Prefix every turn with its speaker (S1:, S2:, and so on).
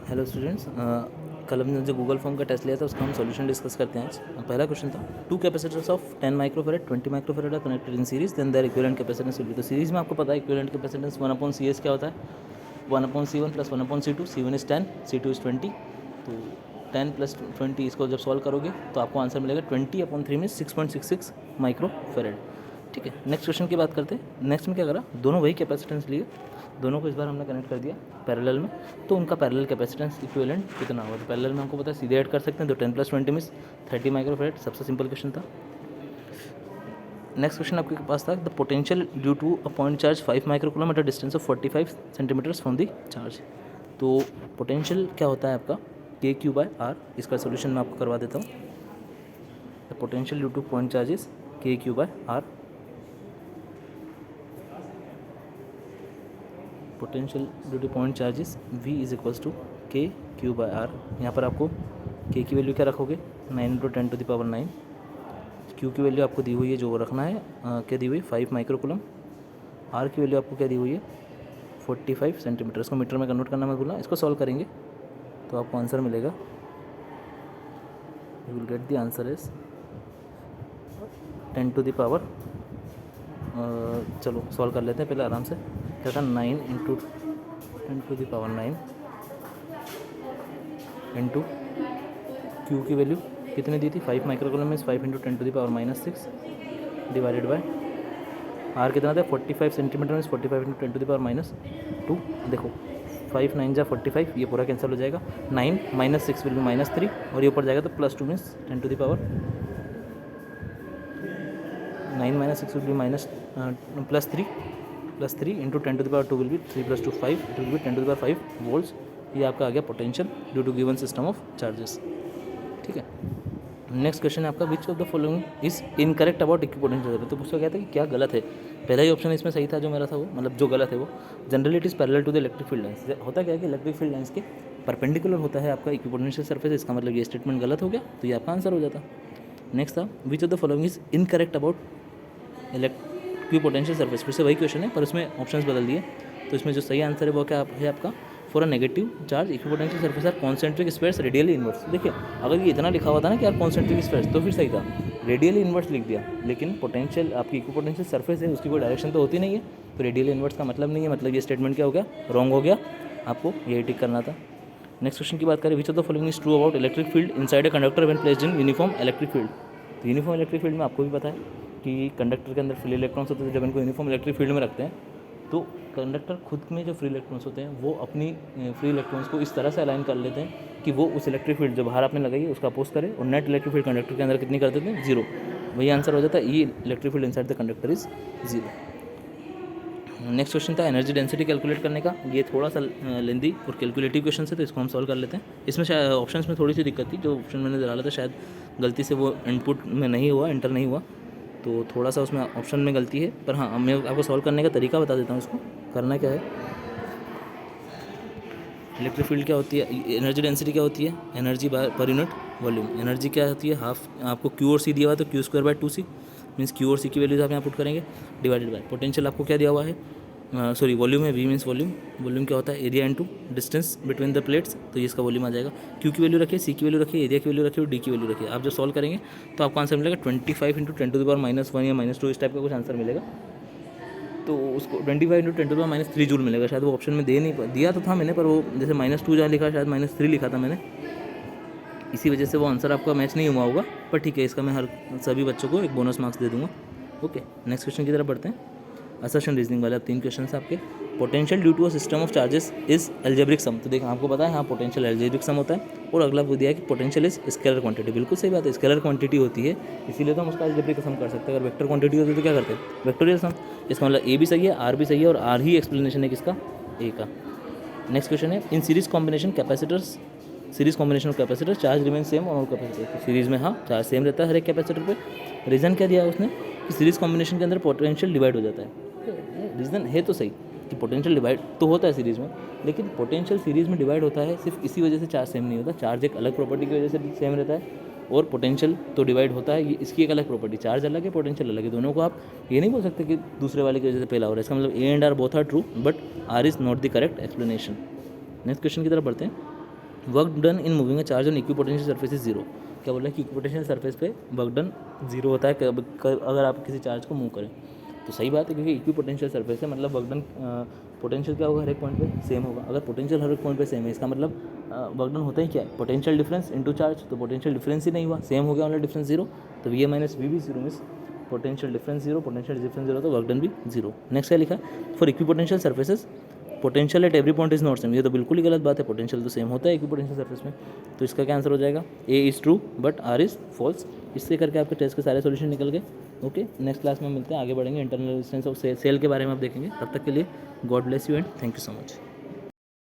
S1: Hello students, कल हमने जो गूगल फॉर्म का टेस्ट लिया था उसका हम सॉल्यूशन डिस्कस करते हैं आज। पहला क्वेश्चन था two capacitors of 10 microfarad 20 microfarad are connected in series then their equivalent capacitance will be. तो सीरीज में आपको पता है इक्विवेलेंट कैपेसिटेंस 1/CS क्या होता है, 1/C1 plus 1/C2। C1 is 10, C2 is 20। तो 10 प्लस 20 इसको जब सॉल्व करोगे तो आपको आंसर मिलेगा 20/3 में 6.66 माइक्रोफेरेड। ठीक है, नेक्स्ट क्वेश्चन की बात करते हैं। नेक्स्ट में क्या करा, दोनों वही कैपेसिटेंस लिए, दोनों को इस बार हमने कनेक्ट कर दिया पैरेलल में। तो उनका पैरेलल कैपेसिटेंस इक्विवेलेंट कितना होगा, तो पैरेलल में हमको पता है सीधे ऐड कर सकते हैं। तो 10 प्लस 20 मीन्स 30 माइक्रोफेरेड। सबसे सिंपल क्वेश्चन था। नेक्स्ट क्वेश्चन आपके पास था the potential due to a point charge 5 microcoulomb at a distance of 45 centimetres from the charge. तो पोटेंशियल क्या होता है आपका Q/R। इसका सोल्यूशन मैं आपको करवा देता हूँ। The potential due to point charges Q/R। Potential due to point charges V is equals to Q/R। यहाँ पर आपको K की वैल्यू क्या रखोगे, 9 × 10⁹। Q की वैल्यू आपको दी हुई है, जो वो रखना है क्या दी हुई है 5 माइक्रोकूलम। R की वैल्यू आपको क्या दी हुई है 45 सेंटीमीटर। इसको मीटर में कन्वर्ट करना मत भूलना। इसको सॉल्व करेंगे तो आपको आंसर मिलेगा, you will get the answer is 10⁻। चलो सॉल्व कर लेते हैं पहले आराम से। क्या था 9 × 10⁹ इंटू Q की वैल्यू कितनी दी थी 5 माइक्रोकूलम में 5 × 10⁻⁻6 डिवाइडेड बाय R कितना था 45 सेंटीमीटर में 45 × 10⁻²। देखो 5 9 जा 45, ये पूरा कैंसिल हो जाएगा। 9 -6 विल बी -3 और ये ऊपर जाएगा तो +2 means 10⁻। 9 - 6 will be +3 into 10⁻² will be 3 + 2 5, it will be 10⁵ volts. ये आपका आ गया potential due to given system of charges. ठीक है, नेक्स्ट क्वेश्चन है आपका which of the following is incorrect about equipotential. तो पूछा गया था कि क्या गलत है। पहला ही ऑप्शन इसमें सही था जो मेरा था, वो मतलब जो गलत है वो generally it is parallel to the electric field lines. होता क्या है कि इलेक्ट्रिक फील्ड लाइंस के परपेंडिकुलर होता है आपका इक्विपोटेंशियल सरफेस। इसका मतलब ये स्टेटमेंट गलत हो गया, तो ये आपका आंसर हो जाता। नेक्स्ट था विच of the following is incorrect about equipotential surface. फिर से वही क्वेश्चन है पर उसमें ऑप्शंस बदल दिए। तो इसमें जो सही आंसर है वो क्या है आपका, for a negative charge equipotential surface are concentric spheres radially inverse. देखिए अगर ये इतना लिखा हुआ था ना कि यार कॉन्सेंट्रिक स्फीयर्स तो फिर सही था, रेडियली इनवर्स लिख दिया। लेकिन पोटेंशियल आपकी इक्विपोटेंशियल सरफेस है, उसकी कोई डायरेक्शन तो होती नहीं है, तो रेडियली इनवर्स का मतलब नहीं है। मतलब ये स्टेटमेंट क्या हो गया, रॉन्ग हो गया। आपको यही टिक करना था। नेक्स्ट क्वेश्चन की बात करें विच of the following is true about electric field inside a conductor when placed in uniform electric field. तो यूनिफॉर्म इलेक्ट्रिक फील्ड में आपको भी पता है कि कंडक्टर के अंदर फ्री इलेक्ट्रॉन्स होते हैं। जब इनको यूनिफॉर्म इलेक्ट्रिक फील्ड में रखते हैं तो कंडक्टर खुद में जो फ्री इलेक्ट्रॉन्स होते हैं वो अपनी फ्री इलेक्ट्रॉन्स को इस तरह से अलाइन कर लेते हैं कि वो उस इलेक्ट्रिक फील्ड जो बाहर आपने लगाई है उसका अपोज करे, और नेट इलेक्ट्रिक फील्ड कंडक्टर के अंदर कितनी कर देते हैं 0। वही आंसर हो जाता है, E electric field inside the conductor is 0। Next question था एनर्जी डेंसिटी कैलकुलेट करने का। ये थोड़ा सा लेंदी और कैलकुलेटिव क्वेश्चन है, तो इसको हम सॉल्व कर लेते हैं। इसमें शायद ऑप्शंस में थोड़ी सी दिक्कत थी, जो ऑप्शन मैंने डाला था शायद गलती से वो इनपुट में नहीं हुआ, एंटर नहीं हुआ, तो थोड़ा सा उसमें ऑप्शन में गलती है। पर हाँ, मैं आपको सॉल्व करने का तरीका बता देता हूँ। इसको करना क्या है, इलेक्ट्रिक फील्ड क्या होती है, एनर्जी डेंसिटी क्या होती है, energy per unit volume. Energy क्या होती है, हाफ आपको Q और C दिया हुआ है तो Q²/2C मीन्स Q और C की वैल्यूज आप यहाँ पुट करेंगे, डिवाइडेड बाय पोटेंशियल आपको क्या दिया हुआ है, सॉरी वॉल्यूम है, V मीन्स वॉल्यूम। वॉल्यूम क्या होता है, area into distance between the plates, तो ये इसका वॉल्यूम आ जाएगा। Q की वैल्यू रखिए, C की वैल्यू रखिए, एरिया की वैल्यू रखिए और D की वैल्यू रखिए। आप जब सॉल्व करेंगे तो आपको आंसर मिलेगा 25 × 10⁻⁻1 या -2 इस टाइप का कुछ आंसर मिलेगा। तो उसको 25 × 10⁻³ जूल मिलेगा। शायद वो ऑप्शन में दिया तो था मैंने, पर वो जैसे -2 जहाँ लिखा शायद -3 लिखा था मैंने, इसी वजह से वो आंसर आपका मैच नहीं हुआ होगा। पर ठीक है, इसका मैं हर सभी बच्चों को एक बोनस मार्क्स दे दूंगा। ओके, नेक्स्ट क्वेश्चन की तरफ बढ़ते हैं। असर्शन रीजनिंग वाले अब 3 क्वेश्चन हैं आपके। Potential due to a system of charges is algebraic sum. तो देखो आपको पता है हाँ पोटेंशियल एल्जेब्रिक सम होता है। और अगला वो दिया है कि पोटेंशियल इज स्केलर क्वांटिटी। बिल्कुल सही बात है, स्केलर क्वांटिटी होती है, इसीलिए तो हम उसका एल्जेब्रिक सम कर सकते हैं। अगर वेक्टर क्वांटिटी होती है तो क्या करते हैं, वेक्टोरियल सम। इसका मतलब ए भी सही है, आर भी सही है, और आर ही एक्सप्लेनेशन है किसका, ए का। नेक्स्ट क्वेश्चन है in series combination capacitors, series combination of capacitor charge remain same on all capacitor. Series में हाँ चार्ज सेम रहता है हर एक कैपेसिटर पे। रीज़न क्या दिया है उसने कि सीरीज कॉम्बिनेशन के अंदर पोटेंशियल डिवाइड हो जाता है। रीज़न है तो सही कि पोटेंशियल डिवाइड तो होता है सीरीज़ में, लेकिन पोटेंशियल सीरीज़ में डिवाइड होता है सिर्फ इसी वजह से चार्ज सेम नहीं होता। चार्ज एक अलग प्रॉपर्टी की वजह से सेम रहता है, और पोटेंशियल तो डिवाइड होता है, ये इसकी एक अलग प्रॉपर्टी। चार्ज अलग है, पोटेंशियल अलग है, दोनों को आप ये नहीं बोल सकते कि दूसरे वाले की वजह से पहला हो रहा है। इसका मतलब A and R both are true, but R is not the correct explanation. Next question की तरफ बढ़ते हैं। Work done in moving a charge on equipotential surface is zero. क्या बोल रहा है कि इक्विपोटेंशियल सरफेस पे वर्क डन जीरो होता है अगर आप किसी चार्ज को मूव करें। तो सही बात है, क्योंकि इक्विपोटेंशियल सरफेस है, मतलब वर्क डन पोटेंशियल क्या होगा, हर एक पॉइंट पे सेम होगा। अगर पोटेंशियल हर एक पॉइंट पे सेम है, इसका मतलब वर्क डन होता ही क्या है, पोटेंशियल डिफरेंस इनटू चार्ज। तो पोटेंशियल डिफरेंस ही नहीं हुआ, सेम हो गया, ओनली डिफरेंस जीरो। तो वी ए माइनस वी भी zero means potential difference zero, potential difference zero तो वर्क डन भी जीरो। नेक्स्ट क्या लिखा, for equipotential surfaces potential at every point is not same. ये तो बिल्कुल ही गलत बात है, पोटेंशियल तो सेम होता है इक्विपोटेंशियल सरफेस में। तो इसका क्या आंसर हो जाएगा, A is true but R is false. इससे करके आपके टेस्ट के सारे सॉल्यूशन निकल गए। ओके, नेक्स्ट क्लास में मिलते हैं, आगे बढ़ेंगे, इंटरनल रेजिस्टेंस ऑफ सेल के बारे में आप देखेंगे। तब तक के लिए God bless you and thank you so much.